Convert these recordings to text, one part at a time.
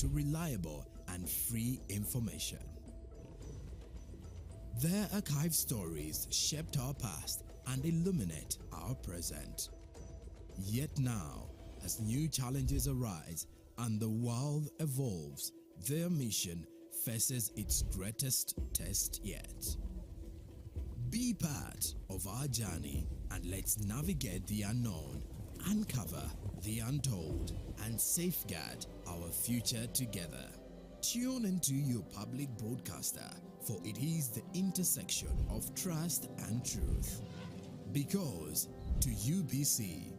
to reliable and free information. Their archived stories shaped our past and illuminate our present. Yet now, as new challenges arise and the world evolves, their mission faces its greatest test yet. Be part of our journey and let's navigate the unknown, uncover the untold, and safeguard our future together. Tune into your public broadcaster, for it is the intersection of trust and truth. Because to UBC,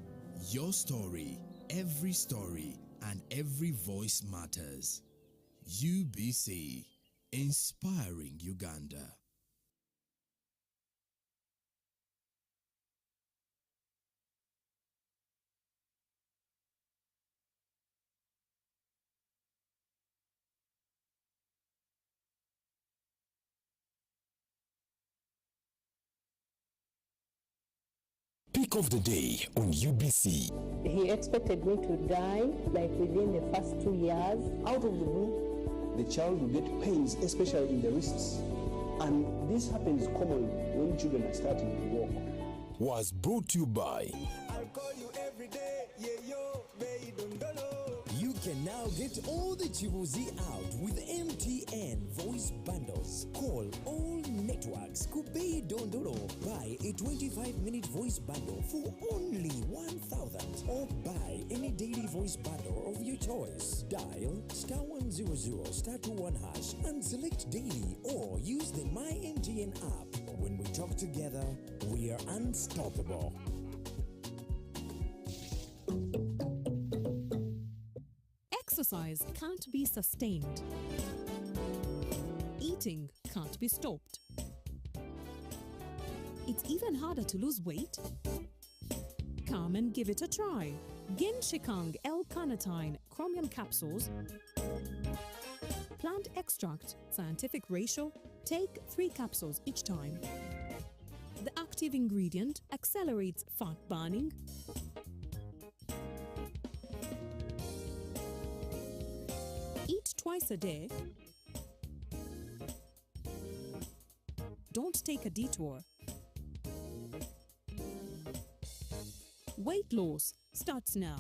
your story, every story, and every voice matters. UBC, inspiring Uganda. Pick of the day on UBC. He expected me to die like within the first 2 years. Out of the blue, the child will get pains, especially in the wrists. And this happens commonly when children are starting to walk. Was brought to you by I'll call you every day, yeah, yo, baby, don't know. You can now get all the Chibuzi out with MTN voice bundles. Call all networks. Kubei Dondoro. Buy a 25-minute voice bundle for only 1,000, or buy any daily voice bundle of your choice. Dial *100 *21# and select daily, or use the My MTN app. When we talk together, we are unstoppable. Exercise can't be sustained. Eating can't be stopped. It's even harder to lose weight. Come and give it a try. Ginshikang L-carnitine chromium capsules. Plant extract, scientific ratio. Take 3 capsules each time. The active ingredient accelerates fat burning, eat twice a day. Don't take a detour. Weight loss starts now.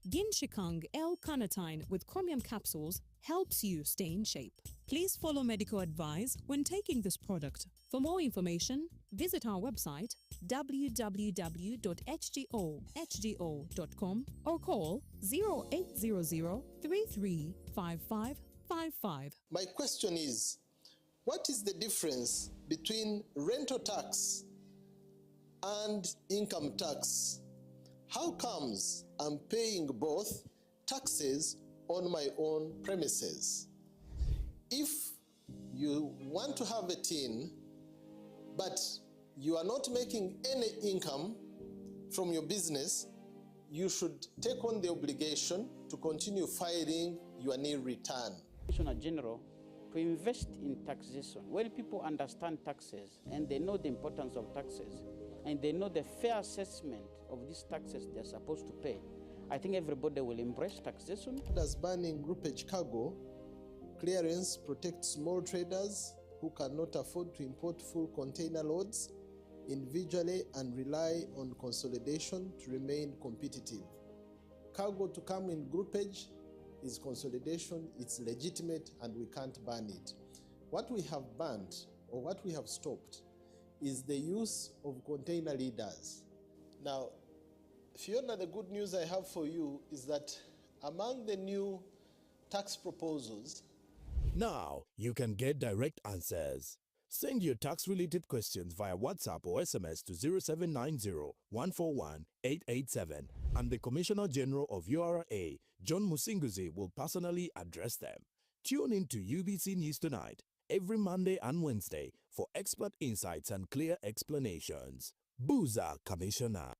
Ginshikang L-carnitine with chromium capsules helps you stay in shape. Please follow medical advice when taking this product. For more information, visit our website www.hgo.com or call 0800 335555. My question is, what is the difference between rental tax and income tax? How comes I'm paying both taxes on my own premises? If you want to have a tin, but you are not making any income from your business, you should take on the obligation to continue filing your nil return. Commissioner General, to invest in taxation, when people understand taxes and they know the importance of taxes and they know the fair assessment of these taxes they're supposed to pay, I think everybody will embrace taxation. As banning groupage cargo, clearance protects small traders who cannot afford to import full container loads individually and rely on consolidation to remain competitive. Cargo to come in groupage is consolidation, it's legitimate, and we can't ban it. What we have banned, or what we have stopped, is the use of container leaders. Now, Fiona, the good news I have for you is that among the new tax proposals, Now you can get direct answers. Send your tax-related questions via WhatsApp or SMS to 0790-141-887, and the Commissioner General of URA, John Musinguzi, will personally address them. Tune in to UBC News Tonight every Monday and Wednesday for expert insights and clear explanations. Booza Commissioner.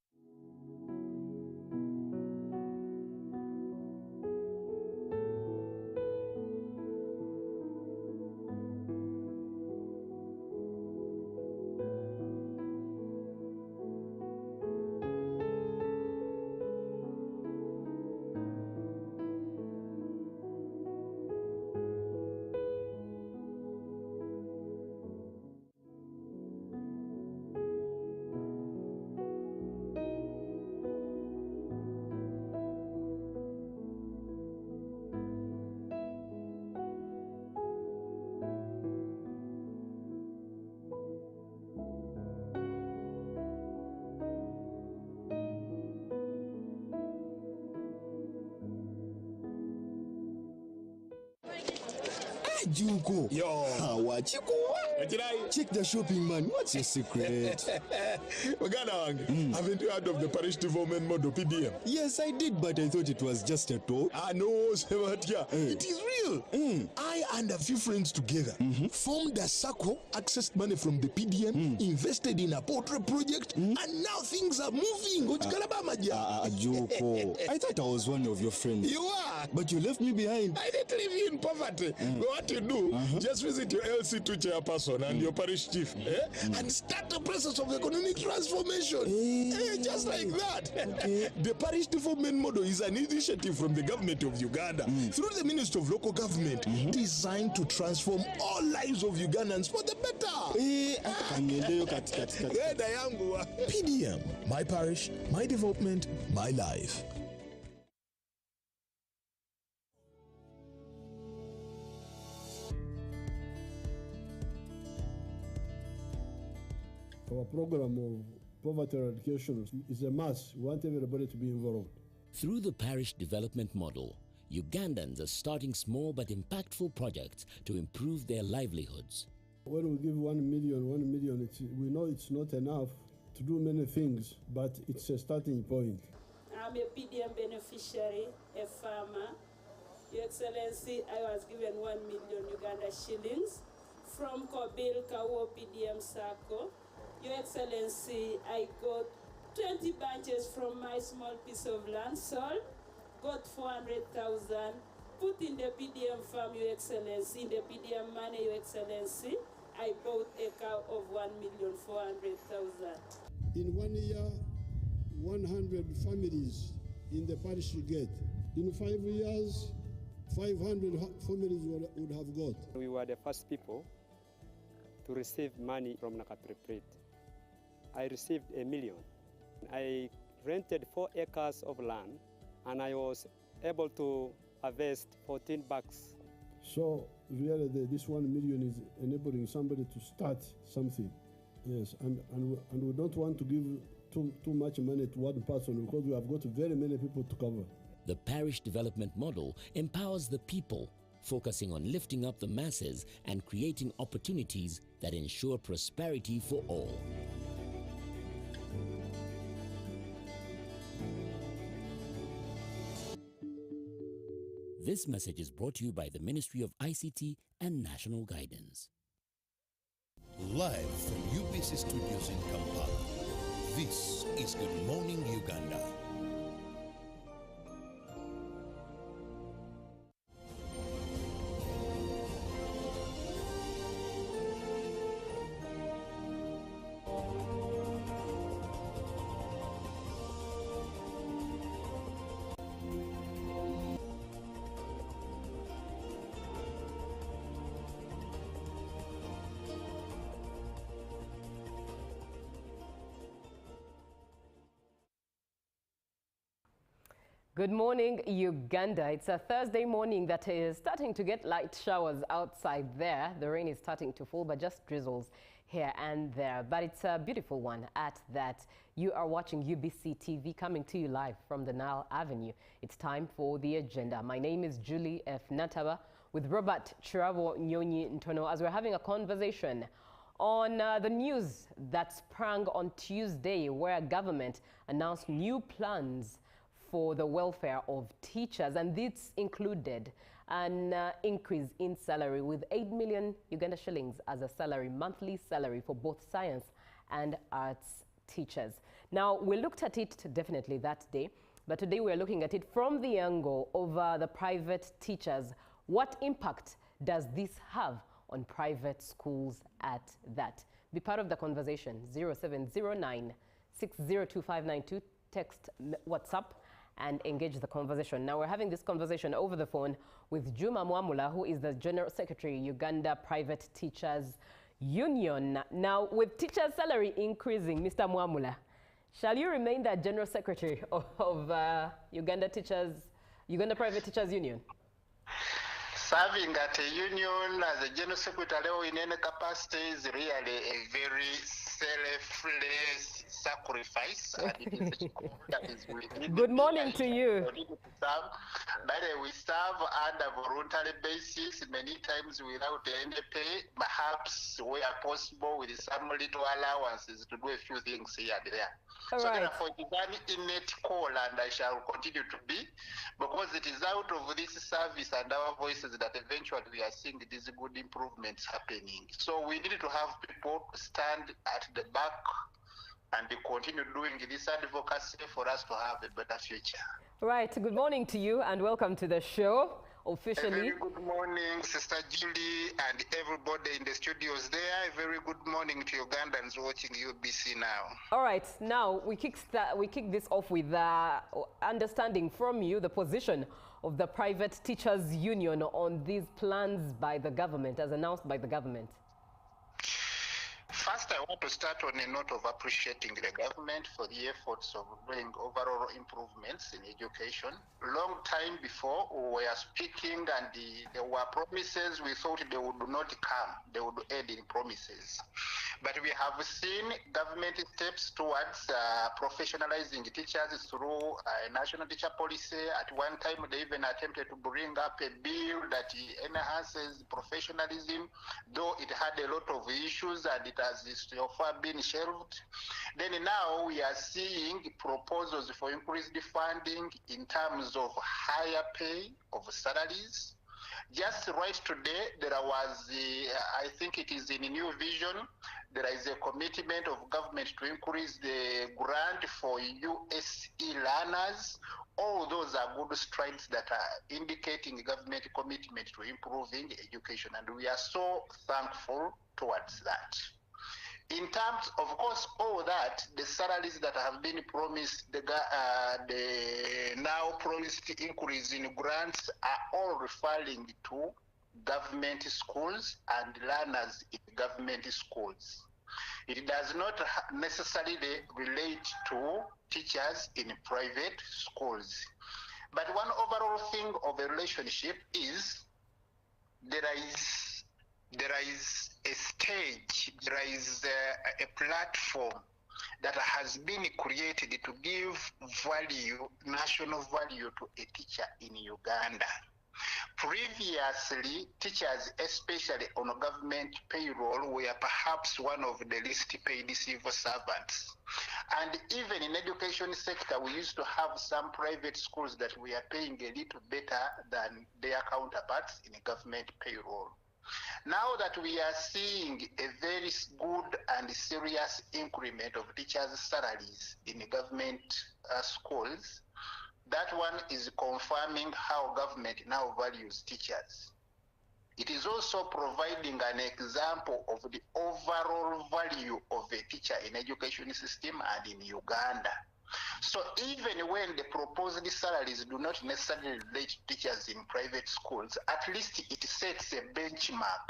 Juko. Yo. Wachiko. Check the shopping, man. What's your secret? Haven't you heard of the parish development model, PDM? Yes, I did, but I thought it was just a talk. No, Sebatia. It is real. I and a few friends together formed a circle, accessed money from the PDM, invested in a poultry project, and now things are moving. Joko. I thought I was one of your friends. You are. But you left me behind. I didn't leave you in poverty. What you do, just visit your LC2 chairperson and your parish chief and start the process of economic transformation. Just like that. Okay. The parish development model is an initiative from the government of Uganda through the Ministry of Local Government designed to transform all lives of Ugandans for the better. PDM, my parish, my development, my life. Our program of poverty eradication is a must. We want everybody to be involved. Through the parish development model, Ugandans are starting small but impactful projects to improve their livelihoods. When we give 1 million, we know it's not enough to do many things, but it's a starting point. I'm a PDM beneficiary, a farmer. Your Excellency, I was given 1 million Uganda shillings from Kobil Kawo PDM Circle. Your Excellency, I got 20 bunches from my small piece of land, sold, got 400,000, put in the PDM farm, Your Excellency, in the PDM money, Your Excellency, I bought a cow of 1,400,000. In 1 year, 100 families in the parish you get. In 5 years, 500 families would have got. We were the first people to receive money from Nakatriprit. I received $1 million. I rented 4 acres of land and I was able to harvest 14 bags. So really this 1 million is enabling somebody to start something. Yes, and we don't want to give too much money to one person because we have got very many people to cover. The parish development model empowers the people, focusing on lifting up the masses and creating opportunities that ensure prosperity for all. This message is brought to you by the Ministry of ICT and National Guidance. Live from UBC Studios in Kampala, this is Good Morning Uganda. Good morning, Uganda. It's a Thursday morning that is starting to get light showers outside there. The rain is starting to fall, but just drizzles here and there. But it's a beautiful one at that. You are watching UBC TV coming to you live from the Nile Avenue. It's time for the agenda. My name is Julie F. Nataba with Robert Chirabo Nyonyi Ntono as we're having a conversation on the news that sprang on Tuesday where government announced new plans for the welfare of teachers, and this included an increase in salary with 8 million Uganda shillings as a salary, monthly salary for both science and arts teachers. Now, we looked at it definitely that day, but today we're looking at it from the angle of the private teachers. What impact does this have on private schools at that? Be part of the conversation. 0709 602592, text WhatsApp, and engage the conversation. Now we're having this conversation over the phone with Juma Mwamula, who is the General Secretary, Uganda Private Teachers Union. Now, with teachers' salary increasing, Mr. Mwamula, shall you remain the General Secretary of Uganda Private Teachers Union? Serving at a union as a General Secretary in any capacity is really a very selfless sacrifice, and it is a call that is within Good morning to you. But we serve under voluntary basis, many times without any pay, perhaps where possible with some little allowances to do a few things here and there. All so right. therefore, it is an innate call, and I shall continue to be, because it is out of this service and our voices that eventually we are seeing these good improvements happening. So we need to have people stand at the back and continue doing this advocacy for us to have a better future. Right. Good morning to you and welcome to the show. Officially. A very good morning, Sister Julie, and everybody in the studios there. A very good morning to Ugandans watching UBC now. All right, now we kick this off with understanding from you the position of the Private Teachers Union on these plans by the government, as announced by the government. First, I want to start on a note of appreciating the government for the efforts of doing overall improvements in education. Long time before, we were speaking and there were promises. We thought they would not come. They would end in promises. But we have seen government steps towards professionalizing teachers through a national teacher policy. At one time, they even attempted to bring up a bill that enhances professionalism, though it had a lot of issues and it has so far been shelved. Then now we are seeing proposals for increased funding in terms of higher pay of salaries. Just right today, there was, I think it is in a new vision, there is a commitment of government to increase the grant for USE learners. All those are good strides that are indicating government commitment to improving education, and we are so thankful towards that. In terms, of course, all that, the salaries that have been promised, the now promised increase in grants are all referring to government schools and learners in government schools. It does not necessarily relate to teachers in private schools. But one overall thing of a relationship is there is a stage, there is a platform that has been created to give value, national value to a teacher in Uganda. Previously, teachers, especially on government payroll, were perhaps one of the least paid civil servants. And even in education sector, we used to have some private schools that we are paying a little better than their counterparts in government payroll. Now that we are seeing a very good and serious increment of teachers' salaries in government schools, that one is confirming how government now values teachers. It is also providing an example of the overall value of a teacher in education system and in Uganda. So even when the proposed salaries do not necessarily relate to teachers in private schools, at least it sets a benchmark.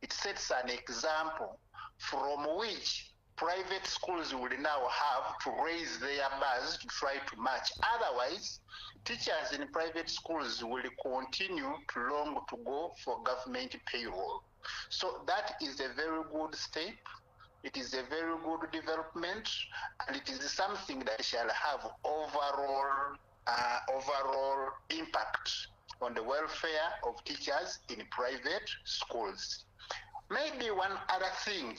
It sets an example from which private schools will now have to raise their bars to try to match. Otherwise, teachers in private schools will continue to long to go for government payroll. So that is a very good step. It is a very good development, and it is something that shall have overall impact on the welfare of teachers in private schools. Maybe one other thing,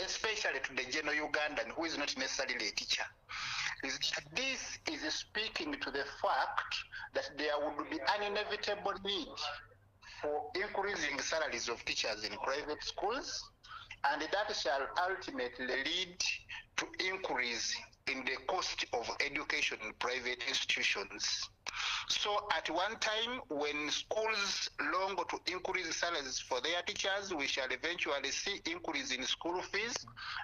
especially to the general Ugandan who is not necessarily a teacher, is that this is speaking to the fact that there would be an inevitable need for increasing salaries of teachers in private schools, and that shall ultimately lead to increase in the cost of education in private institutions. So at one time, when schools long to increase salaries for their teachers, we shall eventually see increase in school fees,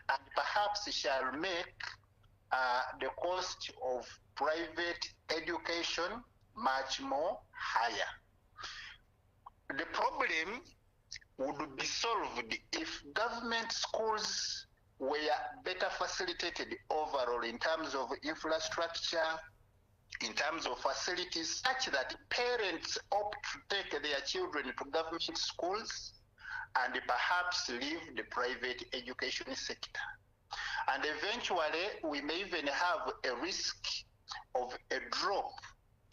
and perhaps shall make the cost of private education much more higher. The problem would be solved if government schools were better facilitated overall in terms of infrastructure, in terms of facilities, such that parents opt to take their children to government schools and perhaps leave the private education sector. And eventually, we may even have a risk of a drop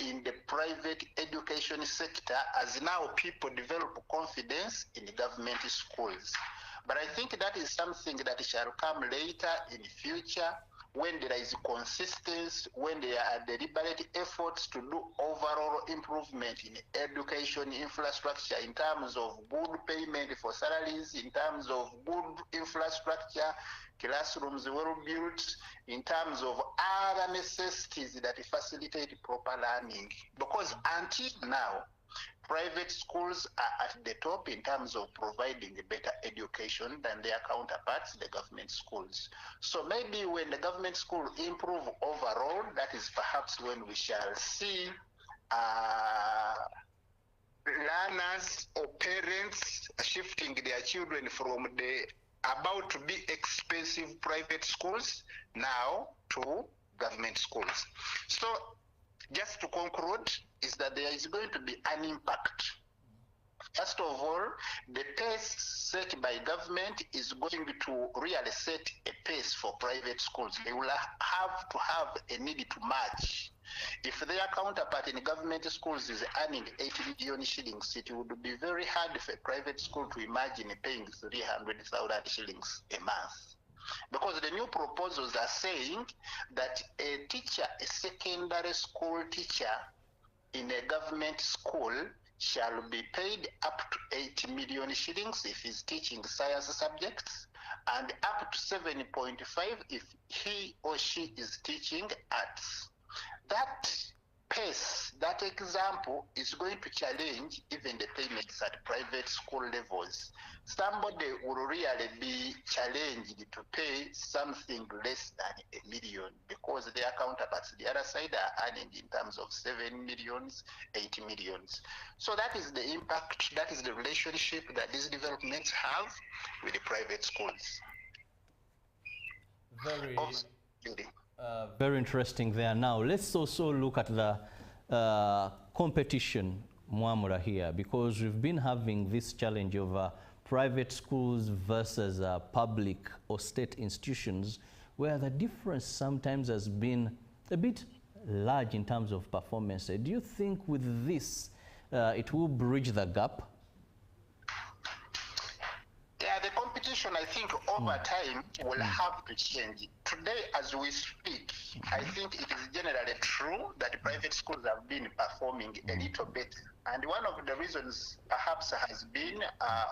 in the private education sector as now people develop confidence in government schools. But I think that is something that shall come later in the future when there is consistency, when there are deliberate efforts to do overall improvement in education infrastructure in terms of good payment for salaries, in terms of good infrastructure, classrooms well built, in terms of other necessities that facilitate proper learning. Because until now, private schools are at the top in terms of providing a better education than their counterparts, the government schools. So maybe when the government school improve overall, that is perhaps when we shall see learners or parents shifting their children from the about to be expensive private schools now to government schools. So just to conclude, is that there is going to be an impact. First of all, the pace set by government is going to really set a pace for private schools. They will have to have a need to match. If their counterpart in government schools is earning 80 million shillings, it would be very hard for a private school to imagine paying 300,000 shillings a month. Because the new proposals are saying that a teacher, a secondary school teacher in a government school shall be paid up to 80 million shillings if he's teaching science subjects, and up to 7.5 if he or she is teaching arts. That pace, that example is going to challenge even the payments at private school levels. Somebody will really be challenged to pay something less than $1 million because their counterparts, the other side, are earning in terms of 7 millions, 8 millions. So that is the impact, that is the relationship that these developments have with the private schools. Very interesting there. Now, let's also look at the competition, Mwamura, here, because we've been having this challenge of private schools versus public or state institutions, where the difference sometimes has been a bit large in terms of performance. Do you think with this, it will bridge the gap? Yeah, the competition, I think, over time will have to change. Today, as we speak, I think it is generally true that private schools have been performing a little bit. And one of the reasons perhaps has been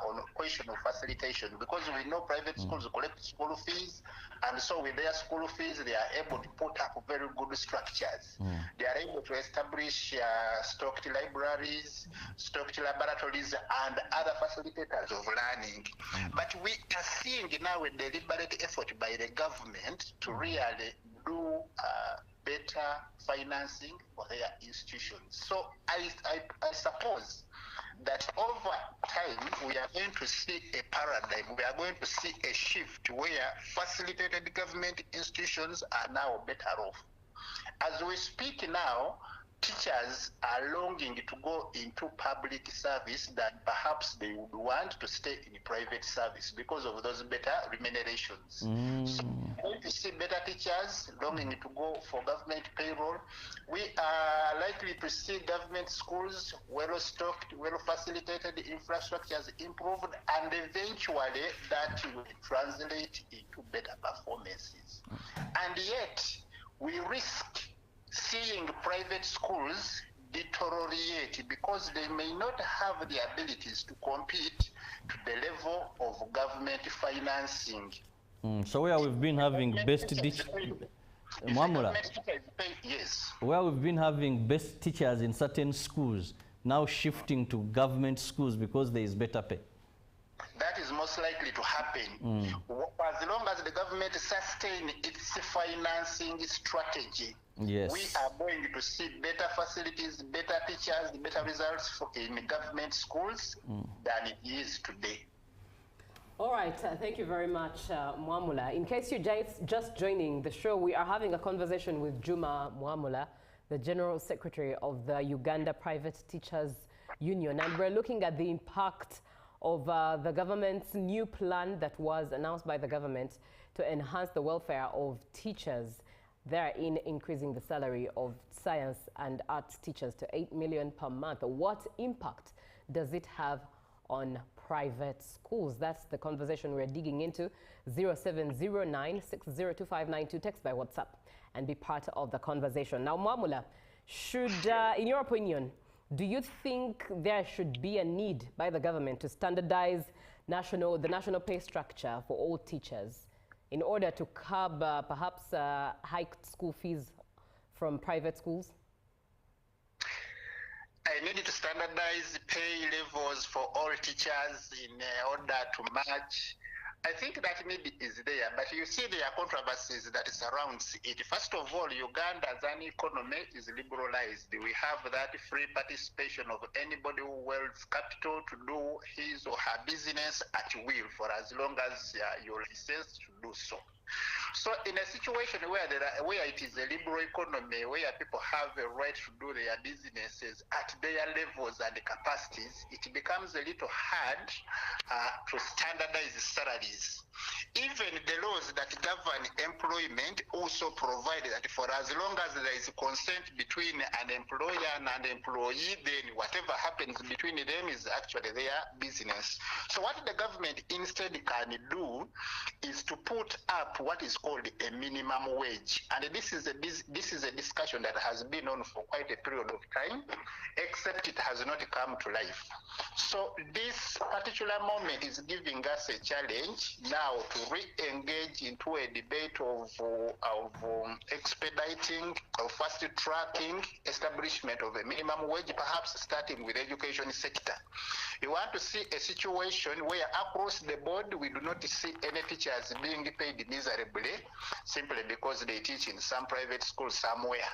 on a question of facilitation, because we know private schools collect school fees, and so with their school fees, they are able to put up very good structures. They are able to establish stocked libraries, stocked laboratories, and other facilitators of learning. But we are seeing now a deliberate effort by the government to really do better financing for their institutions. So I suppose that over time we are going to see a paradigm, we are going to see a shift where facilitated government institutions are now better off. As we speak now, teachers are longing to go into public service than perhaps they would want to stay in private service because of those better remunerations. So we're going to see better teachers longing to go for government payroll. We are likely to see government schools well-stocked, well-facilitated, infrastructures improved, and eventually that will translate into better performances. And yet, we risk seeing private schools deteriorate because they may not have the abilities to compete to the level of government financing. So where we've been having best teachers, yes. Where we've been having best teachers in certain schools, now shifting to government schools because there is better pay. That is most likely to happen. As long as the government sustains its financing strategy, yes, we are going to see better facilities, better teachers, better results in government schools than it is today. All right, thank you very much, Mwamula. In case you're just joining the show, we are having a conversation with Juma Mwamula, the General Secretary of the Uganda Private Teachers Union, and we're looking at the impact of the government's new plan that was announced by the government to enhance the welfare of teachers, therein increasing the salary of science and arts teachers to 8 million per month. What impact does it have on private schools? That's the conversation we're digging into. 0709602592, text by WhatsApp and be part of the conversation. Now, Mwamula, should, in your opinion, do you think there should be a need by the government to standardize the national pay structure for all teachers in order to curb perhaps hiked school fees from private schools? I need to standardize pay levels for all teachers in order to match. I think that need is there, but you see there are controversies that surrounds it. First of all, Uganda as an economy is liberalized. We have that free participation of anybody who wields capital to do his or her business at will for as long as you're licensed to do so. So in a situation where it is a liberal economy, where people have a right to do their businesses at their levels and capacities, it becomes a little hard to standardize salaries. Even the laws that govern employment also provide that for as long as there is consent between an employer and an employee, then whatever happens between them is actually their business. So what the government instead can do is to put up what is called a minimum wage. And this is a discussion that has been on for quite a period of time, except it has not come to life. So this particular moment is giving us a challenge now to re-engage into a debate of expediting, of fast-tracking establishment of a minimum wage, perhaps starting with the education sector. You want to see a situation where across the board we do not see any teachers being paid miserably simply because they teach in some private school somewhere.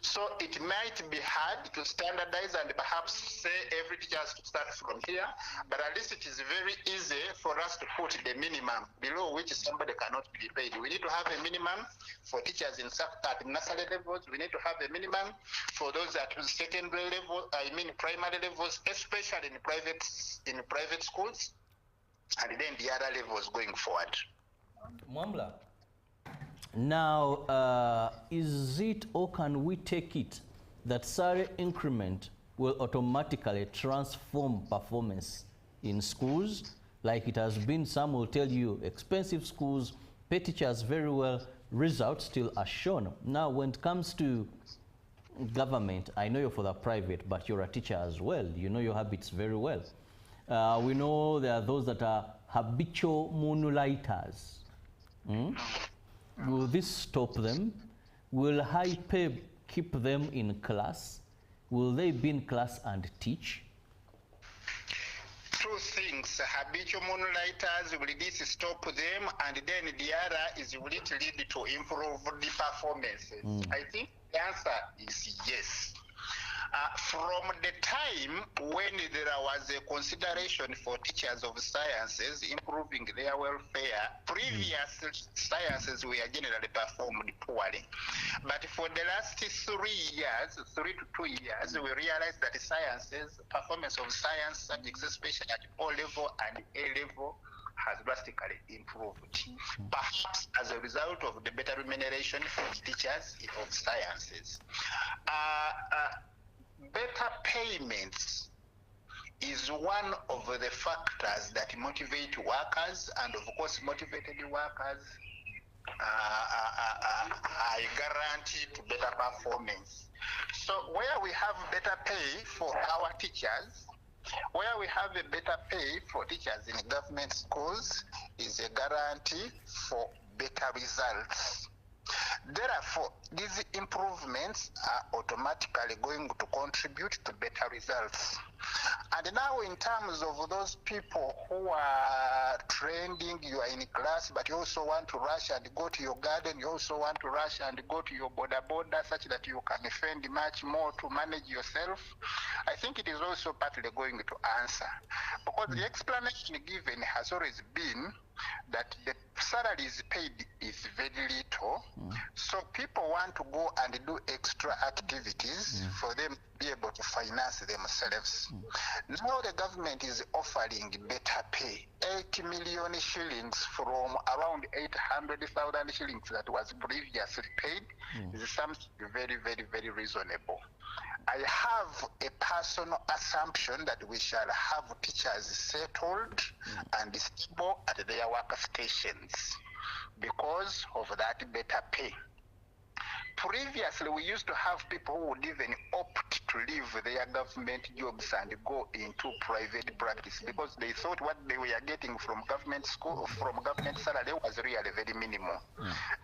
So it might be hard to standardize and perhaps say every teacher has to start from here, but at least it is very easy for us to put the minimum below which somebody cannot be paid. We need to have a minimum for teachers at nursery levels. We need to have a minimum for those at secondary level, primary levels, especially in private schools, and then the other levels going forward. Mwamla, now, is it or can we take it that salary increment will automatically transform performance in schools? Like it has been, some will tell you expensive schools pay teachers very well, results still are shown. Now, when it comes to government, I know you're for the private, but you're a teacher as well. You know your habits very well. We know there are those that are habitual moonlighters. Will this stop them? Will high pay keep them in class? Will they be in class and teach? Two things. Habitual moonlighters, will this stop them? And then the other is, will it lead to improve the performances? I think the answer is yes. From the time when there was a consideration for teachers of sciences improving their welfare, previous sciences were generally performed poorly. But for the last 3 years, 3 to 2 years, we realized that sciences, performance of science subjects, especially at O level and A level, has drastically improved, perhaps as a result of the better remuneration for teachers of sciences. Better payments is one of the factors that motivate workers, and of course motivated workers are guaranteed to better performance. So where we have better pay for our teachers, where we have a better pay for teachers in government schools, is a guarantee for better results. Therefore, these improvements are automatically going to contribute to better results. And now in terms of those people who are trending, you are in class, but you also want to rush and go to your garden, you also want to rush and go to your border such that you can spend much more to manage yourself, I think it is also partly going to answer. Because the explanation given has always been that the salaries paid is very little, so people want to go and do extra activities for them to be able to finance themselves. Now the government is offering better pay, 80 million shillings from around 800,000 shillings that was previously paid is something very, very, very reasonable. I have a personal assumption that we shall have teachers settled and stable at their workstations because of that better pay. Previously, we used to have people who would even opt to leave their government jobs and go into private practice because they thought what they were getting from government school, from government salary was really very minimal.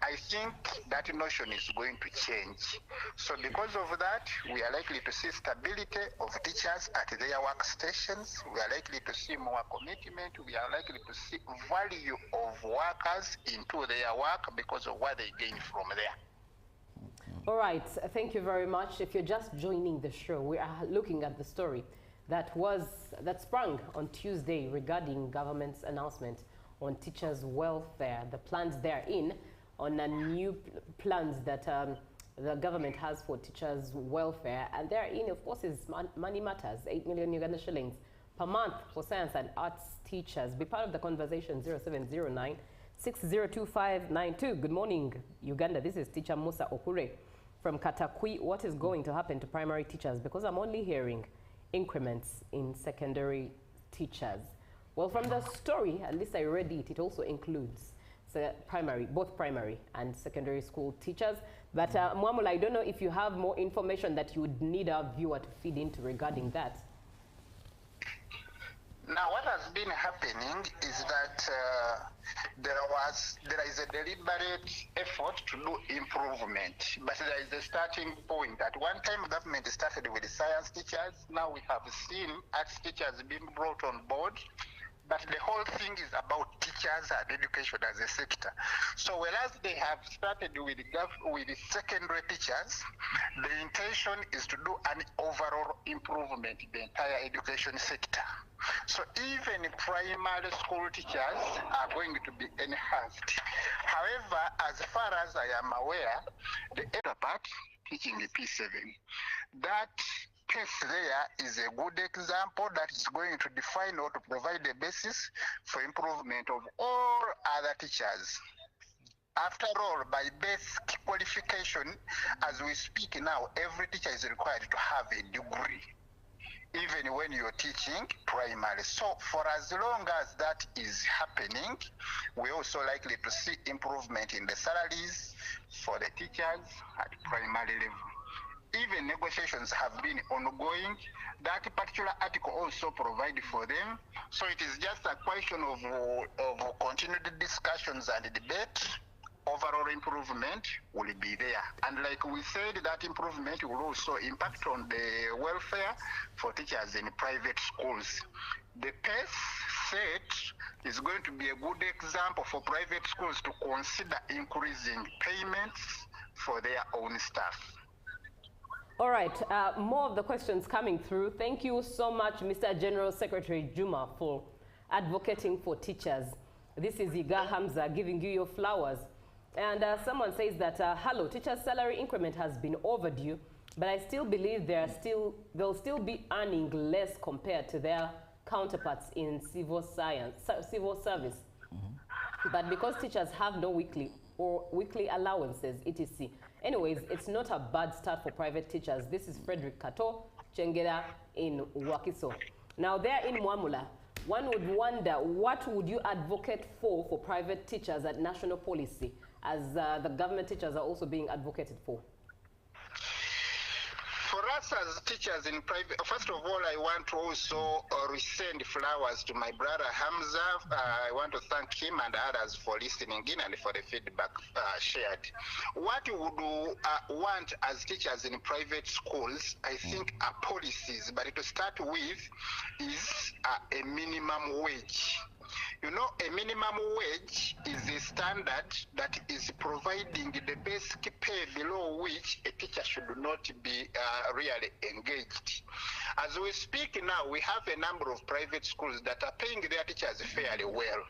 I think that notion is going to change. So because of that, we are likely to see stability of teachers at their workstations. We are likely to see more commitment. We are likely to see value of workers into their work because of what they gain from there. All right, thank you very much. If you're just joining the show, we are looking at the story that sprung on Tuesday regarding government's announcement on teachers' welfare, the plans therein, on a new plans that the government has for teachers' welfare, and therein, of course, is money matters, 8 million Uganda shillings per month for science and arts teachers. Be part of the conversation, 0709 602592. Good morning, Uganda. This is Teacher Musa Okure from Katakwi. What is going to happen to primary teachers? Because I'm only hearing increments in secondary teachers. Well, from the story, at least I read it, it also includes both primary and secondary school teachers. But Mwamula, I don't know if you have more information that you would need our viewer to feed into regarding that. Now, what has been happening is that there is a deliberate effort to do improvement, but there is a starting point. At one time, government started with science teachers. Now we have seen arts teachers being brought on board. But the whole thing is about teachers and education as a sector. So whereas they have started with secondary teachers, the intention is to do an overall improvement in the entire education sector. So even primary school teachers are going to be enhanced. However, as far as I am aware, the other part, teaching the P7, that case there is a good example that is going to define or to provide a basis for improvement of all other teachers. After all, by basic qualification, as we speak now, every teacher is required to have a degree, even when you're teaching primary. So for as long as that is happening, we're also likely to see improvement in the salaries for the teachers at primary level. Even negotiations have been ongoing. That particular article also provides for them. So it is just a question of continued discussions and debate. Overall improvement will be there. And like we said, that improvement will also impact on the welfare for teachers in private schools. The pace set is going to be a good example for private schools to consider increasing payments for their own staff. All right, more of the questions coming through. Thank you so much, Mr. General Secretary Juma, for advocating for teachers. This is Iga Hamza giving you your flowers. And someone says that, hello, teachers' salary increment has been overdue, but I still believe they'll still be earning less compared to their counterparts in civil service. But because teachers have no weekly allowances, etc. Anyways, it's not a bad start for private teachers. This is Frederick Kato, Chengera in Wakiso. Now there in Mwamula, one would wonder, what would you advocate for private teachers at national policy, as the government teachers are also being advocated for? For us as teachers in private, first of all, I want to also resend flowers to my brother Hamza. I want to thank him and others for listening in and for the feedback shared. What you would want as teachers in private schools, I think, are policies, but to start with is a minimum wage. You know, a minimum wage is a standard that is providing the basic pay below which a teacher should not be really engaged. As we speak now, we have a number of private schools that are paying their teachers fairly well.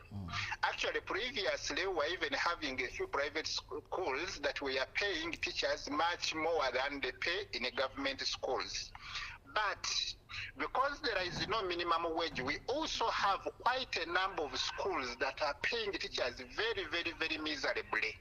Actually, previously, we were even having a few private schools that we are paying teachers much more than they pay in government schools. But because there is no minimum wage, we also have quite a number of schools that are paying teachers very, very, very miserably.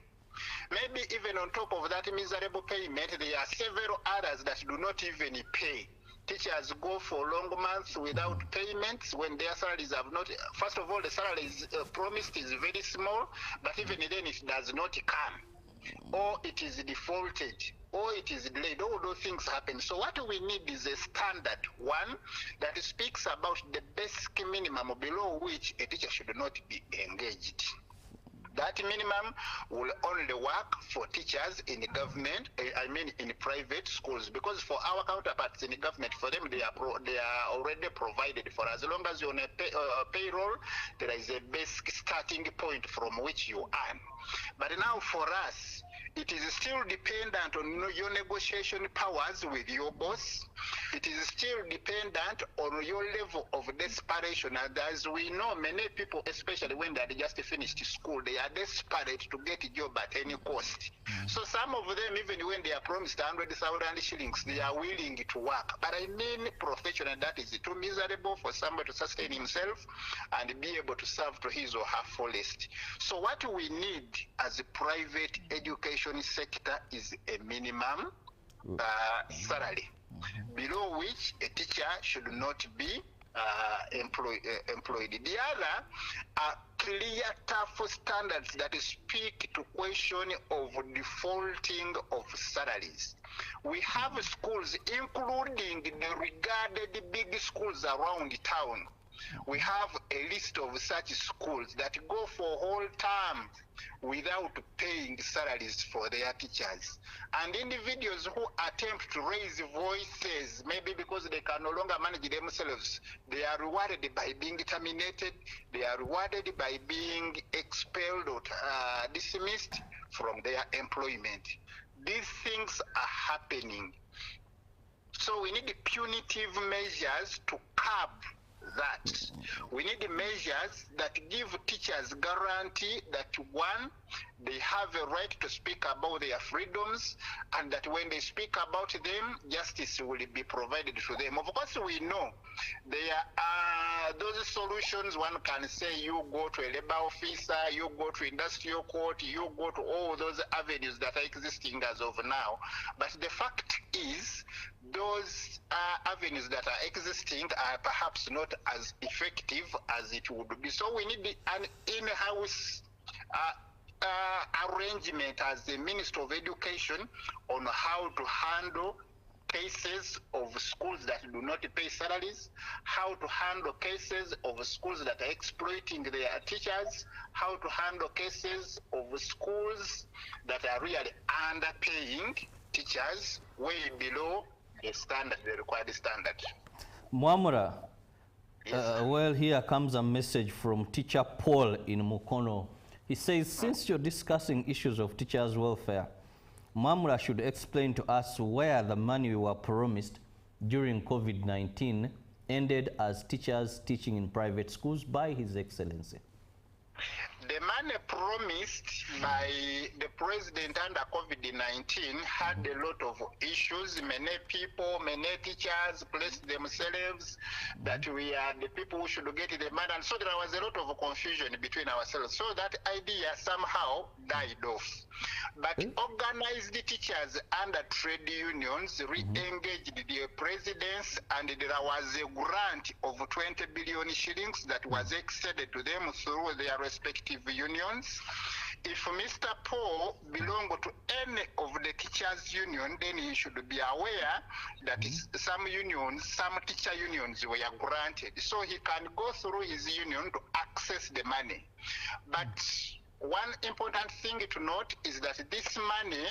Maybe even on top of that miserable payment, there are several others that do not even pay. Teachers go for long months without payments when their salaries have not. First of all, the salaries promised is very small, but even then it does not come, or it is defaulted, or it is delayed. All those things happen. So what we need is a standard one that speaks about the basic minimum below which a teacher should not be engaged. That minimum will only work for teachers in government, in private schools, because for our counterparts in government, for them, they are already provided for. As long as you're on a payroll, there is a basic starting point from which you earn. But now for us, it is still dependent on your negotiation powers with your boss. It is still dependent on your level of desperation. And as we know, many people, especially when they had just finished school, they are desperate to get a job at any cost. So some of them, even when they are promised 100,000 shillings, they are willing to work. But I mean professional, that is too miserable for somebody to sustain himself and be able to serve to his or her fullest. So what we need as a private education sector is a minimum salary, below which a teacher should not be employed. The other are clear, tough standards that speak to question of defaulting of salaries. We have schools, including the regarded big schools around town. We have a list of such schools that go for whole term without paying salaries for their teachers. And individuals who attempt to raise voices, maybe because they can no longer manage themselves, they are rewarded by being terminated, they are rewarded by being expelled or dismissed from their employment. These things are happening. So we need punitive measures to curb that. We need measures that give teachers guarantee that, one, they have a right to speak about their freedoms, and that when they speak about them, justice will be provided to them. Of course, we know there are those solutions. One can say you go to a labor officer, you go to industrial court, you go to all those avenues that are existing as of now. But the fact is, those avenues that are existing are perhaps not as effective as it would be. So we need an in-house arrangement as the Minister of Education on how to handle cases of schools that do not pay salaries, how to handle cases of schools that are exploiting their teachers, how to handle cases of schools that are really underpaying teachers way below the standard, the required standard. Mwamura, well, here comes a message from teacher Paul in Mukono. He says, since you're discussing issues of teachers' welfare, Mwamura should explain to us where the money we were promised during COVID-19 ended as teachers teaching in private schools by His Excellency. The money promised by the president under COVID-19 had a lot of issues. Many people, many teachers placed themselves that we are the people who should get the money. And so there was a lot of confusion between ourselves. So that idea somehow died off. But organized teachers under trade unions re-engaged the presidents, and there was a grant of 20 billion shillings that was extended to them through their respective unions. If Mr. Paul belonged to any of the teachers' union, then he should be aware that some unions, some teacher unions were granted. So he can go through his union to access the money. But one important thing to note is that this money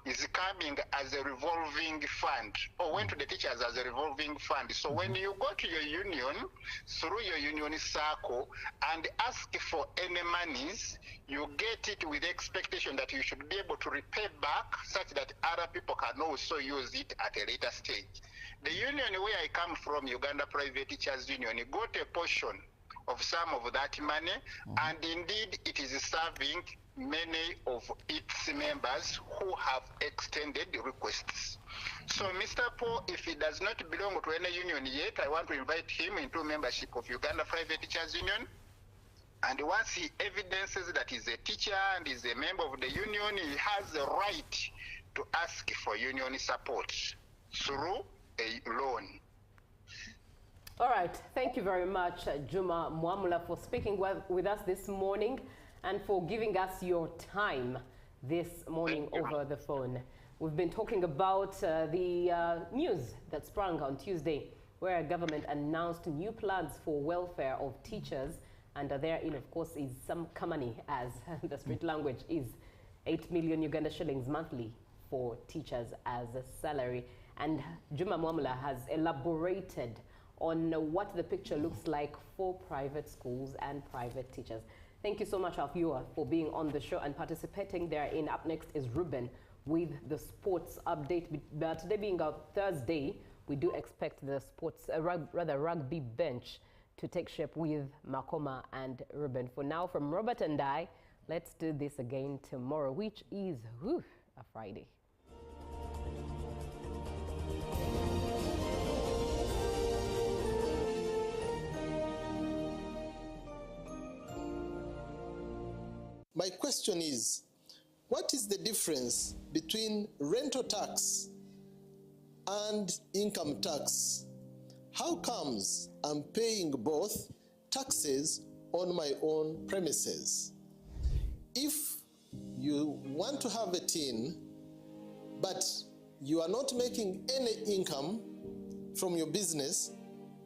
is coming as a revolving fund, or went to the teachers as a revolving fund. So when you go to your union, through your union circle, and ask for any monies, you get it with the expectation that you should be able to repay back such that other people can also use it at a later stage. The union where I come from, Uganda Private Teachers Union, got a portion of some of that money, and indeed it is serving many of its members who have extended requests. So Mr. Paul, if he does not belong to any union yet, I want to invite him into membership of Uganda Private Teachers Union. And once he evidences that he's a teacher and is a member of the union, he has the right to ask for union support through a loan. All right, thank you very much, Juma Mwamula, for speaking with us this morning and for giving us your time this morning over the phone. We've been talking about the news that sprung on Tuesday, where government announced new plans for welfare of teachers, and therein, of course, is some kamani, as the street language is, 8 million Uganda shillings monthly for teachers as a salary. And Juma Mwamula has elaborated on what the picture looks like for private schools and private teachers. Thank you so much, our viewer, for being on the show and participating therein. Up next is Ruben with the sports update. But today being our Thursday, we do expect the sports, rugby bench to take shape with Makoma and Ruben. For now, from Robert and I, let's do this again tomorrow, which is a Friday. My question is, what is the difference between rental tax and income tax? How comes I'm paying both taxes on my own premises? If you want to have a tin, but you are not making any income from your business,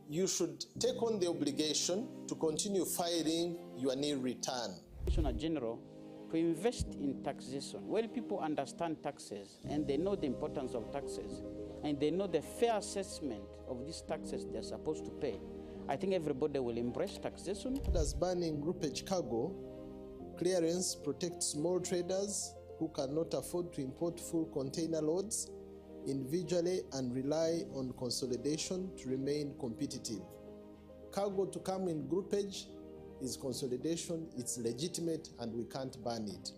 you should take on the obligation to continue filing your nil return. Commissioner General, to invest in taxation. When people understand taxes and they know the importance of taxes and they know the fair assessment of these taxes they're supposed to pay, I think everybody will embrace taxation. As banning groupage cargo clearance protects small traders who cannot afford to import full container loads individually and rely on consolidation to remain competitive. Cargo to come in groupage is consolidation, it's legitimate, and we can't ban it.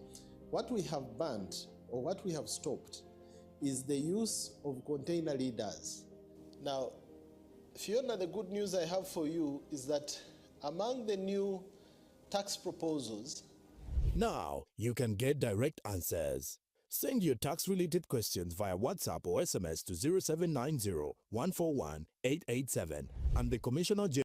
What we have banned, or what we have stopped, is the use of container leaders. Now, Fiona, the good news I have for you is that among the new tax proposals, now you can get direct answers. Send your tax-related questions via WhatsApp or SMS to 0790 141 887, and the Commissioner General